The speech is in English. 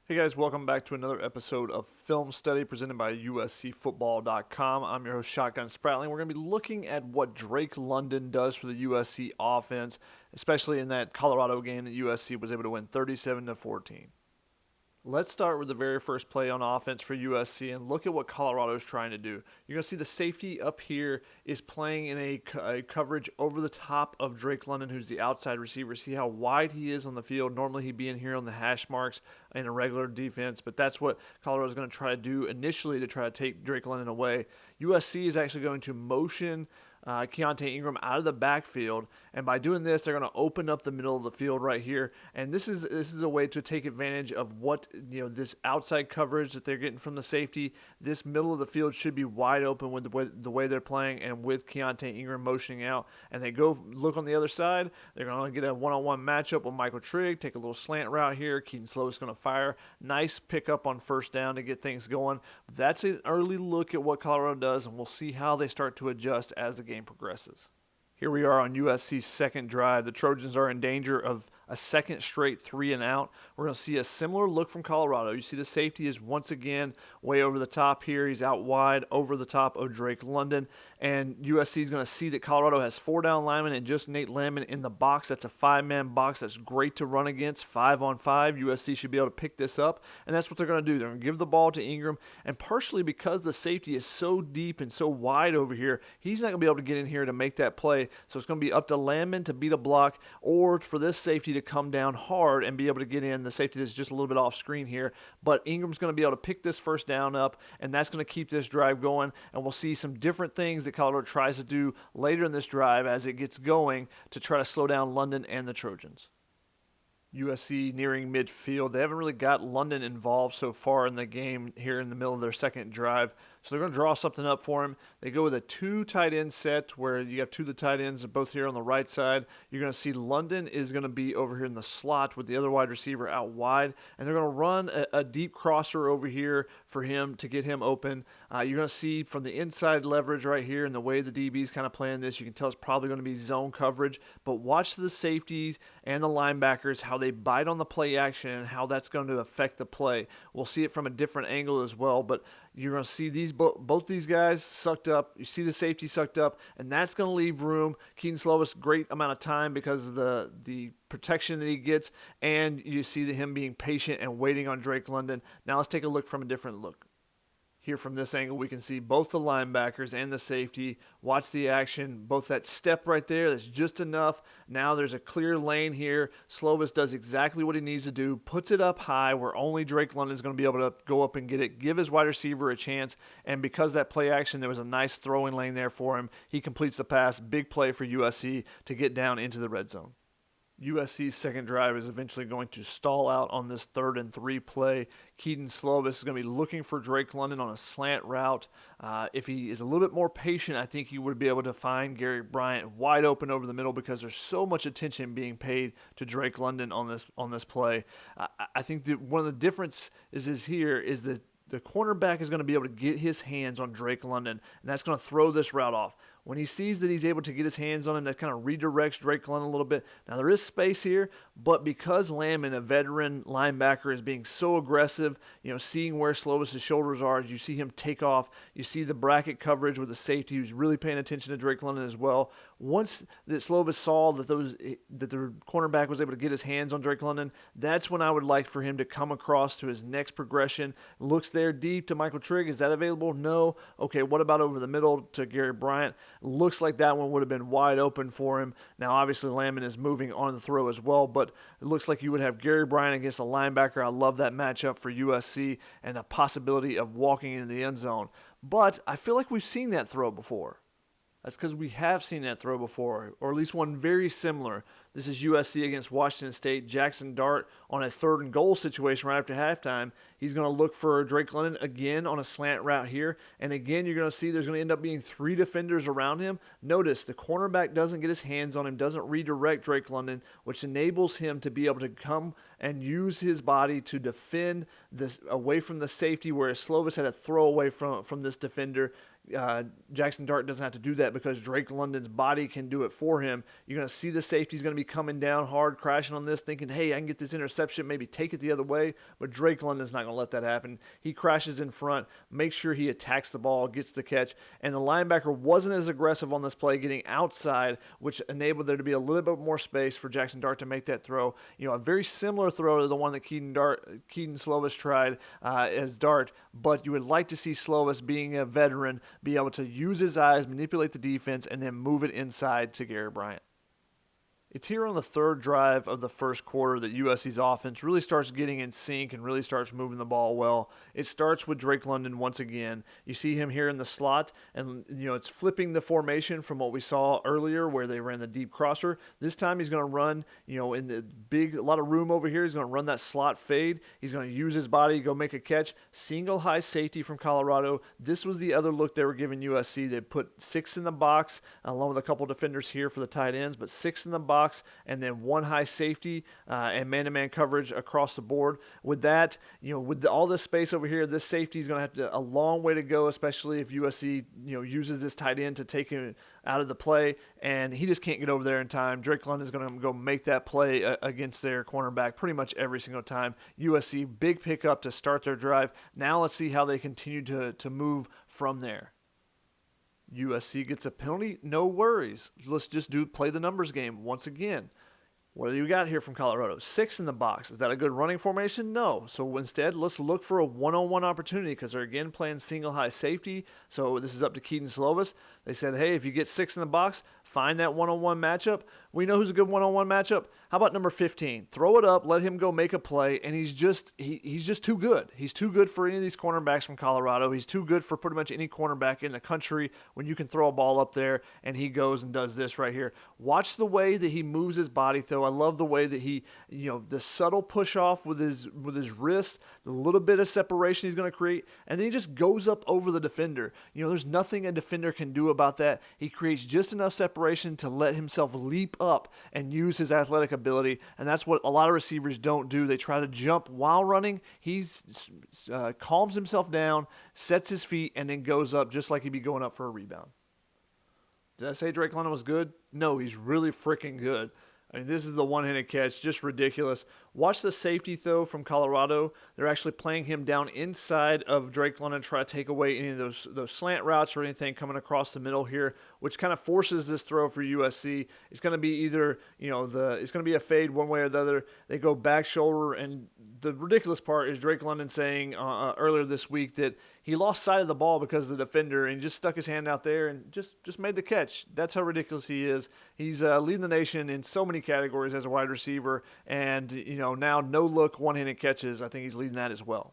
Hey guys, welcome back to another episode of Film Study presented by USCFootball.com. I'm your host, Shotgun Spratling. We're going to be looking at what Drake London does for the USC offense, especially in that Colorado game that USC was able to win 37-14. Let's start with the very first play on offense for USC and look at what Colorado is trying to do. You're going to see the safety up here is playing in a coverage over the top of Drake London, who's the outside receiver. See how wide he is on the field. Normally he'd be in here on the hash marks in a regular defense, but that's what Colorado's going to try to do initially to try to take Drake London away. USC is actually going to motion Keontae Ingram out of the backfield, and by doing this, they're going to open up the middle of the field right here. And this is a way to take advantage of what this outside coverage that they're getting from the safety. This middle of the field should be wide open with the way they're playing, and with Keontae Ingram motioning out. And they go look on the other side. They're going to get a one-on-one matchup with Michael Trigg. Take a little slant route here. Keaton Slovis is going to fire. Nice pickup on first down to get things going. That's an early look at what Colorado does, and we'll see how they start to adjust as the game progresses. Here we are on USC's second drive. The Trojans are in danger of a second straight 3 and out. We're going to see a similar look from Colorado. You see the safety is once again way over the top here. He's out wide over the top of Drake London. And USC is going to see that Colorado has 4 down linemen and just Nate Landman in the box. That's a 5-man box. That's great to run against. 5-on-5. USC should be able to pick this up. And that's what they're going to do. They're going to give the ball to Ingram. And partially because the safety is so deep and so wide over here, he's not going to be able to get in here to make that play. So it's going to be up to Landman to beat a block, or for this safety to come down hard and be able to get in. The safety is just a little bit off screen here, but Ingram's going to be able to pick this first down up, and that's going to keep this drive going. And we'll see some different things that Colorado tries to do later in this drive as it gets going to try to slow down London and the Trojans. USC nearing midfield. They haven't really got London involved so far in the game here in the middle of their second drive. So they're going to draw something up for him. They go with a 2 tight end set where you have 2 of the tight ends both here on the right side. You're going to see London is going to be over here in the slot with the other wide receiver out wide. And they're going to run a deep crosser over here for him to get him open. You're going to see from the inside leverage right here and the way the DB is kind of playing this, you can tell it's probably going to be zone coverage. But watch the safeties and the linebackers, how they bite on the play action and how that's going to affect the play. We'll see it from a different angle as well, but you're going to see both these guys sucked up. You see the safety sucked up, and that's going to leave room. Keaton Slovis, great amount of time because of the protection that he gets, and you see him being patient and waiting on Drake London. Now let's take a look from a different look. Here from this angle, we can see both the linebackers and the safety. Watch the action. Both that step right there, that's just enough. Now there's a clear lane here. Slovis does exactly what he needs to do. Puts it up high where only Drake London is going to be able to go up and get it. Give his wide receiver a chance. And because that play action, there was a nice throwing lane there for him. He completes the pass. Big play for USC to get down into the red zone. USC's second drive is eventually going to stall out on this 3rd and 3 play. Keaton Slovis is going to be looking for Drake London on a slant route. If he is a little bit more patient, I think he would be able to find Gary Bryant wide open over the middle because there's so much attention being paid to Drake London on this play. I think that one of the differences is here is that the cornerback is going to be able to get his hands on Drake London, and that's going to throw this route off. When he sees that he's able to get his hands on him, that kind of redirects Drake London a little bit. Now, there is space here, but because Landman, a veteran linebacker, is being so aggressive, seeing where Slovis' shoulders are, as you see him take off, you see the bracket coverage with the safety who's really paying attention to Drake London as well. Once that Slovis saw that the cornerback was able to get his hands on Drake London, that's when I would like for him to come across to his next progression. Looks there deep to Michael Trigg. Is that available? No. Okay, what about over the middle to Gary Bryant? Looks like that one would have been wide open for him. Now, obviously, Landman is moving on the throw as well, but it looks like you would have Gary Bryant against a linebacker. I love that matchup for USC and the possibility of walking into the end zone. But I feel like we've seen that throw before. That's because we have seen that throw before, or at least one very similar. This is USC against Washington State. Jackson Dart on a 3rd and goal situation right after halftime. He's going to look for Drake London again on a slant route here. And again, you're going to see there's going to end up being 3 defenders around him. Notice the cornerback doesn't get his hands on him, doesn't redirect Drake London, which enables him to be able to come and use his body to defend this away from the safety, whereas Slovis had to throw away from this defender. Jackson Dart doesn't have to do that because Drake London's body can do it for him. You're going to see the safety's going to be coming down hard, crashing on this, thinking, hey, I can get this interception, maybe take it the other way. But Drake London's not going to let that happen. He crashes in front, makes sure he attacks the ball, gets the catch. And the linebacker wasn't as aggressive on this play, getting outside, which enabled there to be a little bit more space for Jackson Dart to make that throw. A very similar throw to the one that Keaton Slovis tried as Dart. But you would like to see Slovis, being a veteran, be able to use his eyes, manipulate the defense, and then move it inside to Garrett Bryant. It's here on the third drive of the first quarter that USC's offense really starts getting in sync and really starts moving the ball well. It starts with Drake London once again. You see him here in the slot, and it's flipping the formation from what we saw earlier where they ran the deep crosser. This time he's going to run, in the a lot of room over here. He's going to run that slot fade. He's going to use his body, go make a catch. Single high safety from Colorado. This was the other look they were giving USC. They put 6 in the box, along with a couple defenders here for the tight ends, but 6 in the box. And then 1 high safety and man-to-man coverage across the board. With that, with all this space over here, this safety is going to have a long way to go, especially if USC, uses this tight end to take him out of the play, and he just can't get over there in time. Drake London is going to go make that play against their cornerback pretty much every single time. USC, big pickup to start their drive. Now let's see how they continue to move from there. USC gets a penalty, no worries. Let's just play the numbers game once again. What do you got here from Colorado? 6 in the box. Is that a good running formation? No. So instead, let's look for a one-on-one opportunity because they're again playing single high safety. So this is up to Keaton Slovis. They said, hey, if you get 6 in the box, find that one-on-one matchup. We know who's a good one-on-one matchup. How about number 15? Throw it up, let him go make a play, and he's just too good. He's too good for any of these cornerbacks from Colorado. He's too good for pretty much any cornerback in the country when you can throw a ball up there, and he goes and does this right here. Watch the way that he moves his body, though. I love the way that he, the subtle push off with his wrist, the little bit of separation he's going to create, and then he just goes up over the defender. There's nothing a defender can do about that. He creates just enough separation to let himself leap up and use his athletic ability, and that's what a lot of receivers don't do. They try to jump while running. He calms himself down, sets his feet, and then goes up just like he'd be going up for a rebound. Did I say Drake London was good? No, he's really freaking good. I mean, this is the one-handed catch, just ridiculous. Watch the safety, though, from Colorado. They're actually playing him down inside of Drake London to try to take away any of those slant routes or anything coming across the middle here, which kind of forces this throw for USC. It's going to be either, it's going to be a fade one way or the other. They go back shoulder, and the ridiculous part is Drake London saying earlier this week that he lost sight of the ball because of the defender and just stuck his hand out there and just made the catch. That's how ridiculous he is. He's leading the nation in so many categories as a wide receiver, and now no-look one-handed catches. I think he's leading that as well.